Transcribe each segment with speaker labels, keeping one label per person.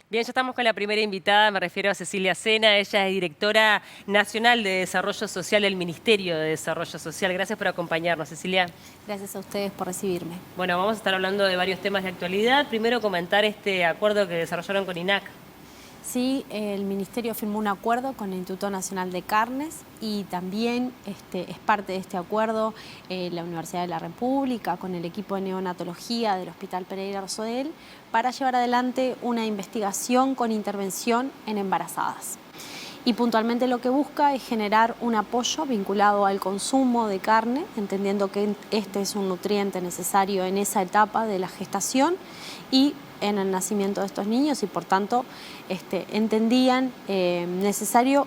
Speaker 1: Bien, ya estamos con la primera invitada, me refiero a Cecilia Sena, ella es directora nacional de Desarrollo Social del Ministerio de Desarrollo Social. Gracias por acompañarnos, Cecilia.
Speaker 2: Gracias a ustedes por recibirme.
Speaker 1: Bueno, vamos a estar hablando de varios temas de actualidad. Primero comentar este acuerdo que desarrollaron con INAC.
Speaker 2: Sí, el Ministerio firmó un acuerdo con el Instituto Nacional de Carnes y también es parte de este acuerdo la Universidad de la República con el equipo de neonatología del Hospital Pereira Rosodel para llevar adelante una investigación con intervención en embarazadas. Y puntualmente lo que busca es generar un apoyo vinculado al consumo de carne, entendiendo que este es un nutriente necesario en esa etapa de la gestación y en el nacimiento de estos niños y por tanto entendían necesario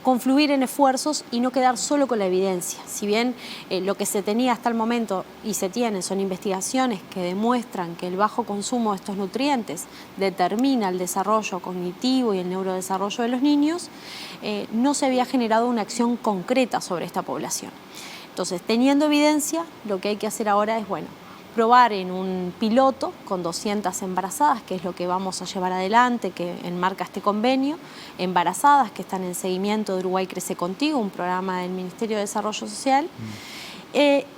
Speaker 2: confluir en esfuerzos y no quedar solo con la evidencia. Si bien lo que se tenía hasta el momento y se tiene son investigaciones que demuestran que el bajo consumo de estos nutrientes determina el desarrollo cognitivo y el neurodesarrollo de los niños, no se había generado una acción concreta sobre esta población. Entonces, teniendo evidencia, lo que hay que hacer ahora es, probar en un piloto con 200 embarazadas, que es lo que vamos a llevar adelante, que enmarca este convenio, embarazadas que están en seguimiento de Uruguay Crece Contigo, un programa del Ministerio de Desarrollo Social,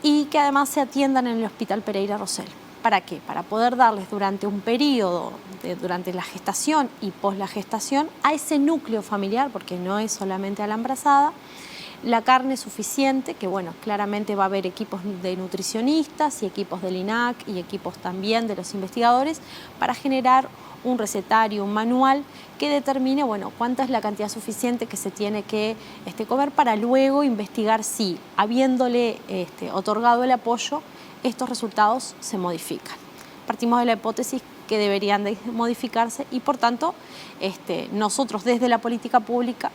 Speaker 2: y que además se atiendan en el Hospital Pereira Rosell. ¿Para qué? Para poder darles durante un periodo, durante la gestación y pos la gestación, a ese núcleo familiar, porque no es solamente a la embarazada, la carne suficiente, que claramente va a haber equipos de nutricionistas y equipos del INAC y equipos también de los investigadores para generar un recetario, un manual que determine, cuánta es la cantidad suficiente que se tiene que comer para luego investigar si, habiéndole otorgado el apoyo, estos resultados se modifican. Partimos de la hipótesis que deberían de modificarse y, por tanto, nosotros desde la política pública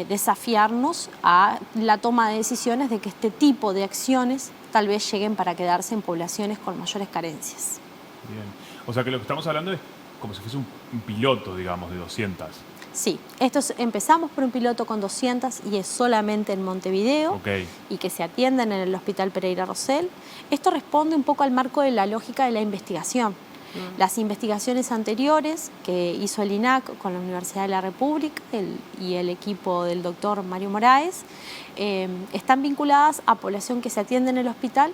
Speaker 2: desafiarnos a la toma de decisiones de que este tipo de acciones tal vez lleguen para quedarse en poblaciones con mayores carencias.
Speaker 3: Bien. O sea que lo que estamos hablando es como si fuese un piloto, digamos, de 200.
Speaker 2: Sí, empezamos por un piloto con 200 y es solamente en Montevideo y que se atienden en el Hospital Pereira Rosell. Esto responde un poco al marco de la lógica de la investigación. Las investigaciones anteriores que hizo el INAC con la Universidad de la República y el equipo del doctor Mario Moraes están vinculadas a población que se atiende en el hospital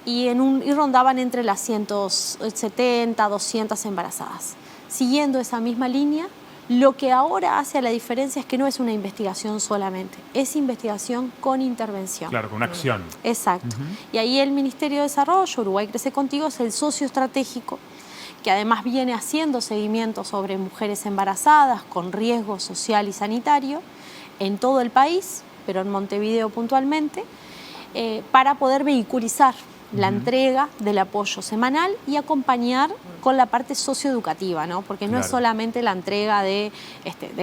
Speaker 2: y rondaban entre las 170, 200 embarazadas. Siguiendo esa misma línea, lo que ahora hace la diferencia es que no es una investigación solamente, es investigación con intervención.
Speaker 3: Claro, con acción.
Speaker 2: Exacto. Y ahí el Ministerio de Desarrollo, Uruguay Crece Contigo, es el socio estratégico que además viene haciendo seguimiento sobre mujeres embarazadas con riesgo social y sanitario en todo el país, pero en Montevideo puntualmente, para poder vehiculizar la entrega del apoyo semanal y acompañar con la parte socioeducativa, ¿no? Porque no es solamente la entrega de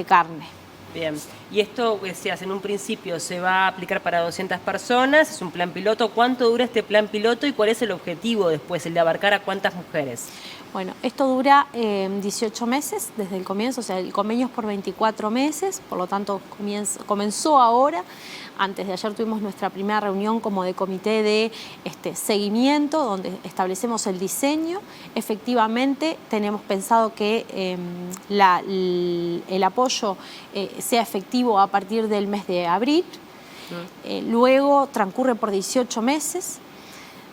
Speaker 2: carne.
Speaker 1: Bien, y esto, decías, en un principio se va a aplicar para 200 personas, es un plan piloto. ¿Cuánto dura este plan piloto y cuál es el objetivo después, el de abarcar a cuántas mujeres?
Speaker 2: Bueno, esto dura 18 meses desde el comienzo, o sea, el convenio es por 24 meses, por lo tanto comenzó ahora. Antes de ayer tuvimos nuestra primera reunión como de comité de seguimiento, donde establecemos el diseño. Efectivamente, tenemos pensado que el apoyo sea efectivo a partir del mes de abril. Luego transcurre por 18 meses.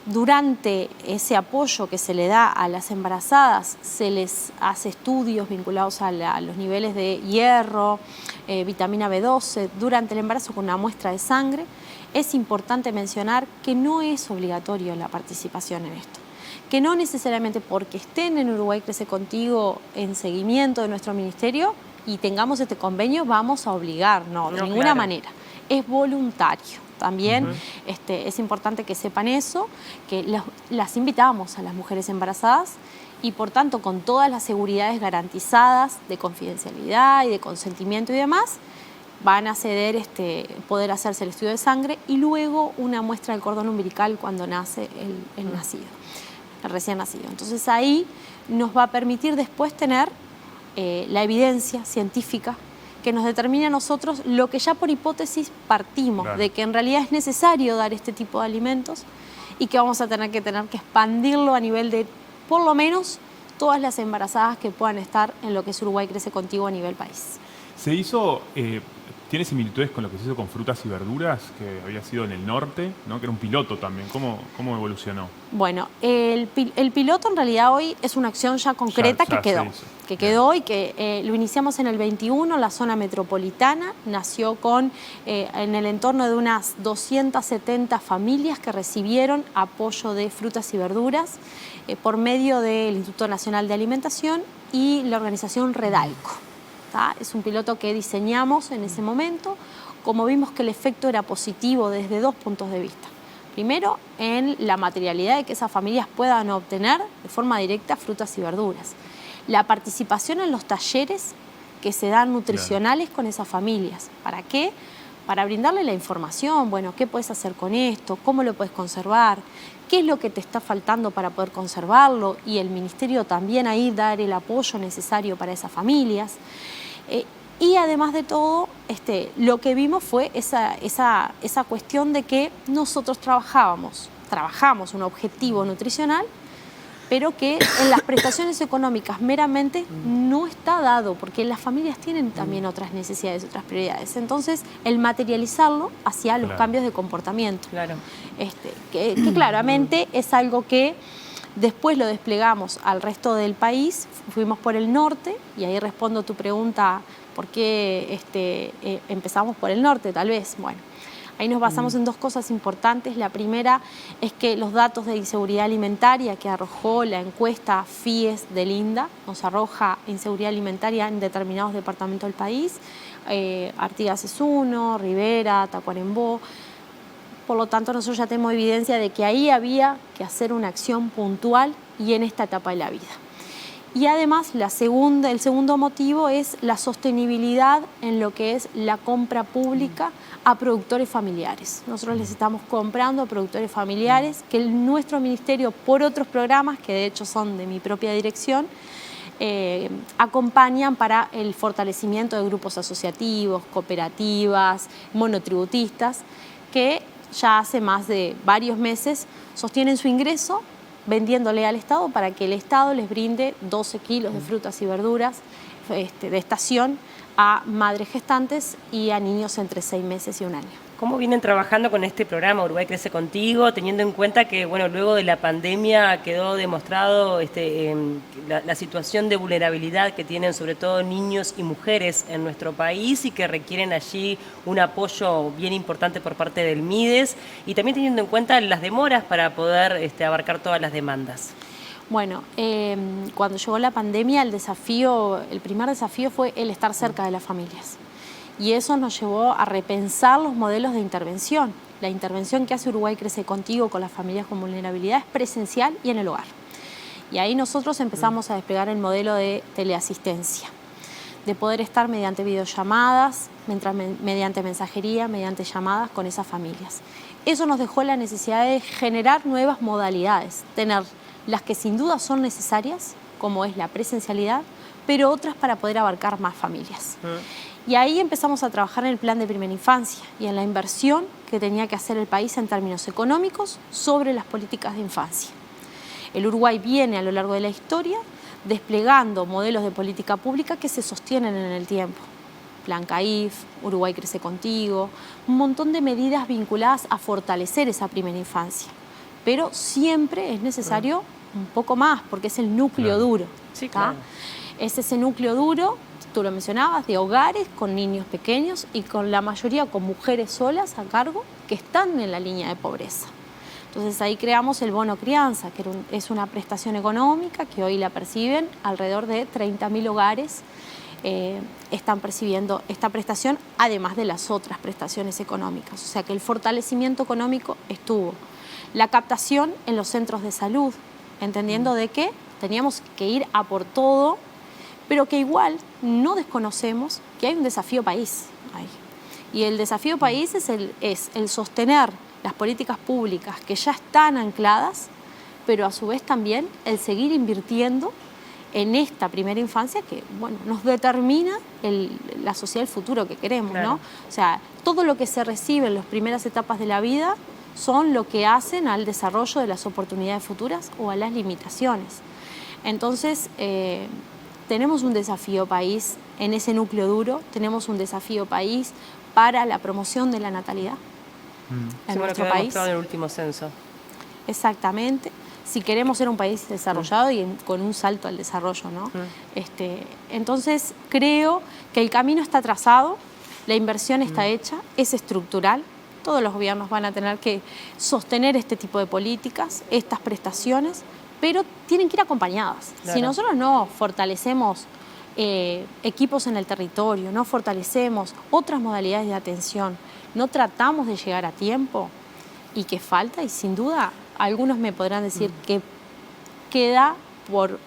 Speaker 2: Durante ese apoyo que se le da a las embarazadas, se les hace estudios vinculados a los niveles de hierro, vitamina B12, durante el embarazo con una muestra de sangre. Es importante mencionar que no es obligatorio la participación en esto, que no necesariamente porque estén en Uruguay Crece Contigo en seguimiento de nuestro ministerio y tengamos este convenio vamos a obligar, no, de ninguna manera, es voluntario. También es importante que sepan eso, que las invitamos a las mujeres embarazadas y por tanto con todas las seguridades garantizadas de confidencialidad y de consentimiento y demás, van a poder hacerse el estudio de sangre y luego una muestra del cordón umbilical cuando nace el nacido, el recién nacido. Entonces ahí nos va a permitir después tener la evidencia científica que nos determine a nosotros lo que ya por hipótesis partimos, de que en realidad es necesario dar este tipo de alimentos y que vamos a tener que expandirlo a nivel de por lo menos todas las embarazadas que puedan estar en lo que es Uruguay Crece Contigo a nivel país.
Speaker 3: Se hizo, tiene similitudes con lo que se hizo con frutas y verduras, que había sido en el norte, ¿no? Que era un piloto también. ¿Cómo evolucionó?
Speaker 2: Bueno, el piloto en realidad hoy es una acción ya concreta
Speaker 3: Ya
Speaker 2: que quedó y que lo iniciamos en el 21, la zona metropolitana, nació en el entorno de unas 270 familias que recibieron apoyo de frutas y verduras por medio del Instituto Nacional de Alimentación y la organización Redalco. Es un piloto que diseñamos en ese momento, como vimos que el efecto era positivo desde 2 puntos de vista. Primero, en la materialidad de que esas familias puedan obtener de forma directa frutas y verduras. La participación en los talleres que se dan nutricionales con esas familias. ¿Para qué? Para brindarle la información, bueno, ¿qué puedes hacer con esto? ¿Cómo lo puedes conservar? ¿Qué es lo que te está faltando para poder conservarlo? Y el Ministerio también ahí dar el apoyo necesario para esas familias. Y además de todo, lo que vimos fue esa cuestión de que nosotros trabajamos un objetivo nutricional, pero que en las prestaciones económicas meramente no está dado, porque las familias tienen también otras necesidades, otras prioridades. Entonces, el materializarlo hacia los cambios de comportamiento.
Speaker 1: Claro.
Speaker 2: Que claramente es algo que después lo desplegamos al resto del país. Fuimos por el norte, y ahí respondo tu pregunta, ¿por qué empezamos por el norte? Tal vez, bueno. Ahí nos basamos en 2 cosas importantes. La primera es que los datos de inseguridad alimentaria que arrojó la encuesta FIES del INDA, nos arroja inseguridad alimentaria en determinados departamentos del país, Artigas es uno, Rivera, Tacuarembó. Por lo tanto, nosotros ya tenemos evidencia de que ahí había que hacer una acción puntual y en esta etapa de la vida. Y además, el segundo motivo es la sostenibilidad en lo que es la compra pública a productores familiares. Nosotros les estamos comprando a productores familiares que nuestro ministerio, por otros programas, que de hecho son de mi propia dirección, acompañan para el fortalecimiento de grupos asociativos, cooperativas, monotributistas, que ya hace más de varios meses sostienen su ingreso vendiéndole al Estado para que el Estado les brinde 12 kilos de frutas y verduras de estación a madres gestantes y a niños entre 6 meses y 1 año.
Speaker 1: ¿Cómo vienen trabajando con este programa Uruguay Crece Contigo, teniendo en cuenta que luego de la pandemia quedó demostrado la situación de vulnerabilidad que tienen sobre todo niños y mujeres en nuestro país y que requieren allí un apoyo bien importante por parte del MIDES, y también teniendo en cuenta las demoras para poder abarcar todas las demandas?
Speaker 2: Bueno, cuando llegó la pandemia, el primer desafío fue el estar cerca de las familias. Y eso nos llevó a repensar los modelos de intervención. La intervención que hace Uruguay Crece Contigo con las familias con vulnerabilidad es presencial y en el hogar. Y ahí nosotros empezamos a desplegar el modelo de teleasistencia, de poder estar mediante videollamadas, mediante mensajería, mediante llamadas con esas familias. Eso nos dejó la necesidad de generar nuevas modalidades, tener las que sin duda son necesarias, como es la presencialidad, pero otras para poder abarcar más familias. Y ahí empezamos a trabajar en el plan de primera infancia y en la inversión que tenía que hacer el país en términos económicos sobre las políticas de infancia. El Uruguay viene a lo largo de la historia desplegando modelos de política pública que se sostienen en el tiempo. Plan CAIF, Uruguay Crece Contigo, un montón de medidas vinculadas a fortalecer esa primera infancia. Pero siempre es necesario un poco más, porque es el núcleo duro.
Speaker 1: Sí, claro.
Speaker 2: Es ese núcleo duro, tú lo mencionabas, de hogares con niños pequeños y con la mayoría con mujeres solas a cargo que están en la línea de pobreza. Entonces ahí creamos el bono crianza, que es una prestación económica que hoy la perciben alrededor de 30.000 hogares. Están percibiendo esta prestación, además de las otras prestaciones económicas. O sea que el fortalecimiento económico estuvo. La captación en los centros de salud, entendiendo de que teníamos que ir a por todo, pero que igual no desconocemos que hay un desafío país ahí. Y el desafío país es el sostener las políticas públicas que ya están ancladas, pero a su vez también el seguir invirtiendo en esta primera infancia que, nos determina la sociedad del futuro que queremos,
Speaker 1: claro,
Speaker 2: ¿no? O sea, todo lo que se recibe en las primeras etapas de la vida son lo que hacen al desarrollo de las oportunidades futuras o a las limitaciones. Entonces, tenemos un desafío país en ese núcleo duro, tenemos un desafío país para la promoción de la natalidad en nuestro país.
Speaker 1: Demostrado en el último censo.
Speaker 2: Exactamente. Si queremos ser un país desarrollado y con un salto al desarrollo, ¿no? Entonces, creo que el camino está trazado, la inversión está hecha, es estructural. Todos los gobiernos van a tener que sostener este tipo de políticas, estas prestaciones, pero tienen que ir acompañadas. Claro. Si nosotros no fortalecemos equipos en el territorio, no fortalecemos otras modalidades de atención, no tratamos de llegar a tiempo, y que falta, y sin duda algunos me podrán decir que queda por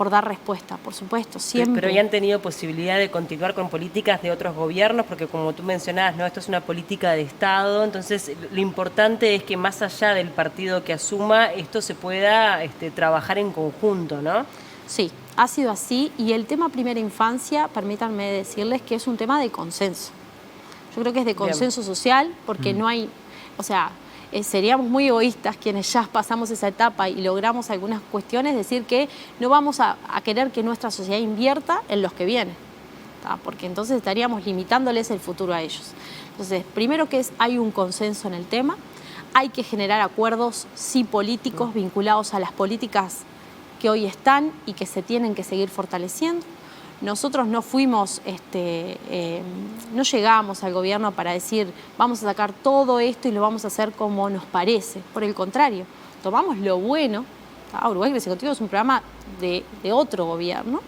Speaker 2: dar respuesta, por supuesto, siempre.
Speaker 1: Pero ya han tenido posibilidad de continuar con políticas de otros gobiernos, porque como tú mencionabas, ¿no? Esto es una política de Estado, entonces lo importante es que más allá del partido que asuma, esto se pueda trabajar en conjunto, ¿no?
Speaker 2: Sí, ha sido así, y el tema primera infancia, permítanme decirles que es un tema de consenso. Yo creo que es de consenso social, porque no hay, o sea, seríamos muy egoístas quienes ya pasamos esa etapa y logramos algunas cuestiones, decir que no vamos a querer que nuestra sociedad invierta en los que vienen, ¿tá? Porque entonces estaríamos limitándoles el futuro a ellos. Entonces, primero hay un consenso en el tema, hay que generar acuerdos, sí, políticos, vinculados a las políticas que hoy están y que se tienen que seguir fortaleciendo. Nosotros no fuimos, no llegamos al gobierno para decir vamos a sacar todo esto y lo vamos a hacer como nos parece. Por el contrario, tomamos lo bueno. Uruguay Crece Contigo es un programa de otro gobierno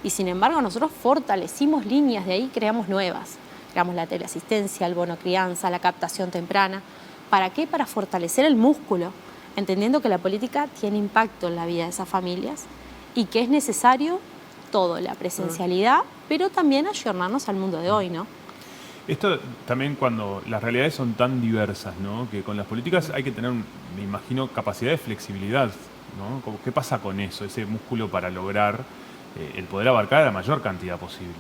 Speaker 2: y sin embargo nosotros fortalecimos líneas de ahí, creamos nuevas. Creamos la teleasistencia, el bono crianza, la captación temprana. ¿Para qué? Para fortalecer el músculo, entendiendo que la política tiene impacto en la vida de esas familias y que es necesario todo, la presencialidad, pero también ayornarnos al mundo de hoy, ¿no?
Speaker 3: Esto también cuando las realidades son tan diversas, ¿no? Que con las políticas hay que tener, me imagino, capacidad de flexibilidad, ¿no? ¿Qué pasa con eso, ese músculo para lograr el poder abarcar a la mayor cantidad posible?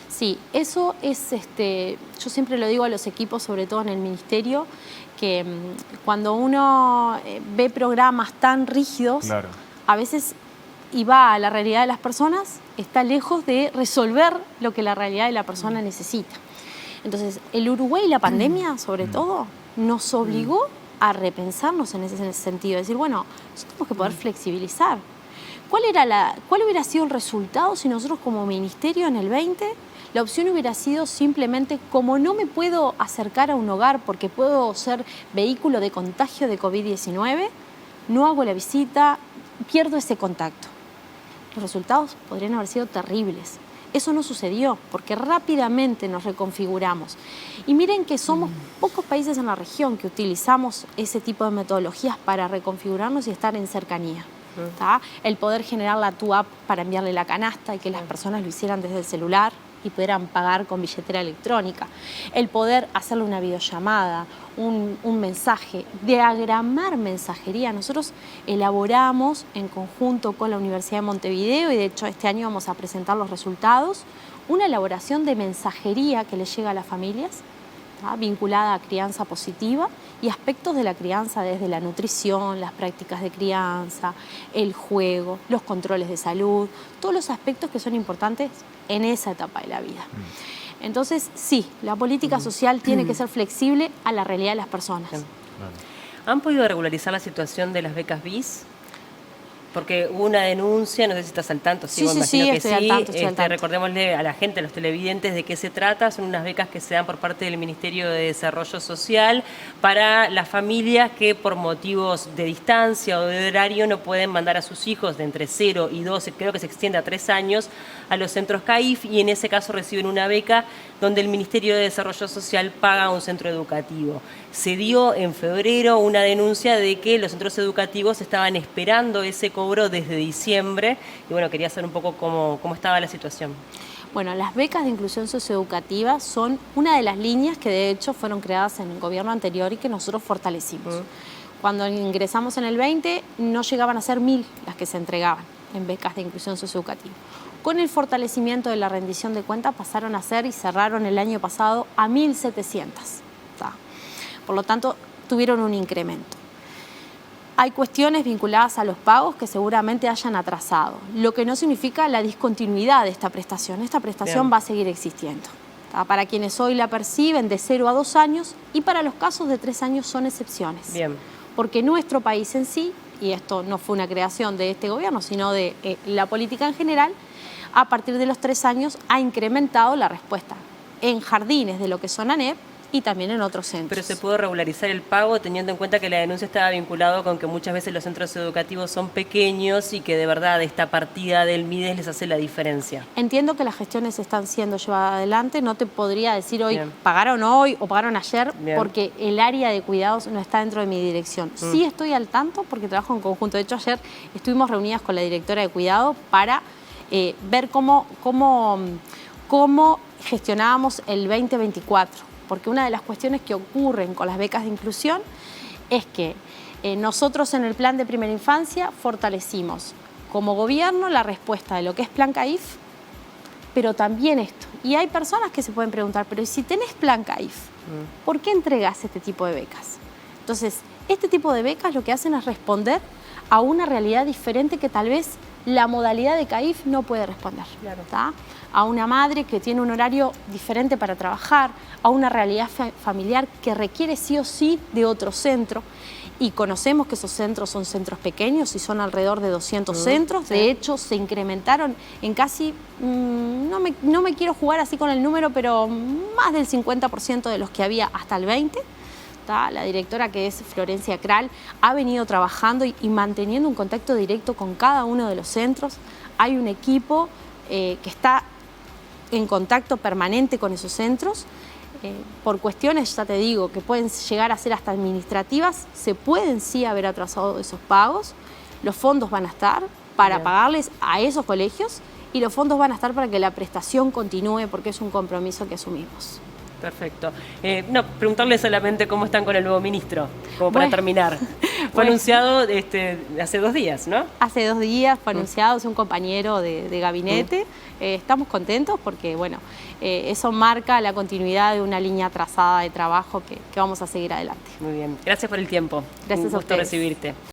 Speaker 2: Sí, eso es, yo siempre lo digo a los equipos, sobre todo en el ministerio, que cuando uno ve programas tan rígidos, claro, a veces y va a la realidad de las personas, está lejos de resolver lo que la realidad de la persona necesita. Entonces, el Uruguay y la pandemia, sobre todo, nos obligó a repensarnos en ese sentido. Es decir, bueno, nosotros tenemos que poder flexibilizar. ¿Cuál hubiera sido el resultado si nosotros como ministerio en el 20, la opción hubiera sido simplemente, como no me puedo acercar a un hogar porque puedo ser vehículo de contagio de COVID-19, no hago la visita, pierdo ese contacto? Los resultados podrían haber sido terribles. Eso no sucedió porque rápidamente nos reconfiguramos. Y miren que somos pocos países en la región que utilizamos ese tipo de metodologías para reconfigurarnos y estar en cercanía. ¿Tá? El poder generar la Tu App para enviarle la canasta y que las personas lo hicieran desde el celular y pudieran pagar con billetera electrónica. El poder hacerle una videollamada, un mensaje, diagramar mensajería. Nosotros elaboramos en conjunto con la Universidad de Montevideo, y de hecho este año vamos a presentar los resultados, una elaboración de mensajería que le llega a las familias, ¿tá? Vinculada a crianza positiva y aspectos de la crianza desde la nutrición, las prácticas de crianza, el juego, los controles de salud, todos los aspectos que son importantes en esa etapa de la vida. Entonces, sí, la política social tiene que ser flexible a la realidad de las personas.
Speaker 1: ¿Han podido regularizar la situación de las becas BIS? Porque hubo una denuncia, no sé si estás al tanto,
Speaker 2: sí, estoy al tanto.
Speaker 1: Recordémosle a la gente, a los televidentes, de qué se trata. Son unas becas que se dan por parte del Ministerio de Desarrollo Social para las familias que por motivos de distancia o de horario no pueden mandar a sus hijos de entre 0 y 12, creo que se extiende a 3 años, a los centros CAIF, y en ese caso reciben una beca donde el Ministerio de Desarrollo Social paga un centro educativo. Se dio en febrero una denuncia de que los centros educativos estaban esperando ese cobro desde diciembre, y bueno, quería saber un poco cómo estaba la situación.
Speaker 2: Bueno, las becas de inclusión socioeducativa son una de las líneas que de hecho fueron creadas en el gobierno anterior y que nosotros fortalecimos. Cuando ingresamos en el 20 no llegaban a ser 1000 las que se entregaban en becas de inclusión socioeducativa. Con el fortalecimiento de la rendición de cuentas pasaron a ser, y cerraron el año pasado, a 1700. Por lo tanto, tuvieron un incremento. hay cuestiones vinculadas a los pagos que seguramente hayan atrasado, lo que no significa la discontinuidad de esta prestación. Esta prestación
Speaker 1: Bien.
Speaker 2: va a seguir existiendo. Para quienes hoy la perciben de 0 a 2 años y para los casos de 3 años son excepciones.
Speaker 1: Bien.
Speaker 2: Porque nuestro país en sí, y esto no fue una creación de este gobierno, sino de la política en general, a partir de los 3 años ha incrementado la respuesta en jardines de lo que son ANEP y también en otros centros.
Speaker 1: Pero se pudo regularizar el pago teniendo en cuenta que la denuncia estaba vinculado con que muchas veces los centros educativos son pequeños y que de verdad esta partida del MIDES les hace la diferencia.
Speaker 2: Entiendo que las gestiones están siendo llevadas adelante, no te podría decir hoy
Speaker 1: Bien.
Speaker 2: pagaron hoy o pagaron ayer,
Speaker 1: Bien.
Speaker 2: porque el área de cuidados no está dentro de mi dirección. Sí estoy al tanto porque trabajo en conjunto. De hecho, ayer estuvimos reunidas con la directora de cuidado para ver cómo gestionábamos el 2024. Porque una de las cuestiones que ocurren con las becas de inclusión es que nosotros en el plan de primera infancia fortalecimos como gobierno la respuesta de lo que es plan CAIF, pero también esto. Y hay personas que se pueden preguntar, pero si tenés plan CAIF, ¿por qué entregas este tipo de becas? Entonces, este tipo de becas lo que hacen es responder a una realidad diferente que tal vez la modalidad de CAIF no puede responder.
Speaker 1: Claro.
Speaker 2: ¿Tá? A una madre que tiene un horario diferente para trabajar, a una realidad familiar que requiere sí o sí de otro centro. Y conocemos que esos centros son centros pequeños y son alrededor de 200 centros.
Speaker 1: Sí.
Speaker 2: De hecho, se incrementaron en casi, no me quiero jugar así con el número, pero más del 50% de los que había hasta el 20%. La directora, que es Florencia Kral, ha venido trabajando y manteniendo un contacto directo con cada uno de los centros. Hay un equipo que está en contacto permanente con esos centros. Por cuestiones, ya te digo, que pueden llegar a ser hasta administrativas, se pueden sí haber atrasado esos pagos. Los fondos van a estar para
Speaker 1: Bien.
Speaker 2: pagarles a esos colegios y los fondos van a estar para que la prestación continúe, porque es un compromiso que asumimos.
Speaker 1: Perfecto. No, preguntarle solamente cómo están con el nuevo ministro, como para
Speaker 2: Bueno.
Speaker 1: terminar. Fue
Speaker 2: Bueno.
Speaker 1: anunciado hace 2 días, ¿no?
Speaker 2: Hace 2 días fue anunciado, es un compañero de gabinete. Estamos contentos porque, bueno, eso marca la continuidad de una línea trazada de trabajo que vamos a seguir adelante.
Speaker 1: Muy bien. Gracias por el tiempo.
Speaker 2: Gracias
Speaker 1: Un
Speaker 2: a
Speaker 1: gusto
Speaker 2: ustedes.
Speaker 1: recibirte.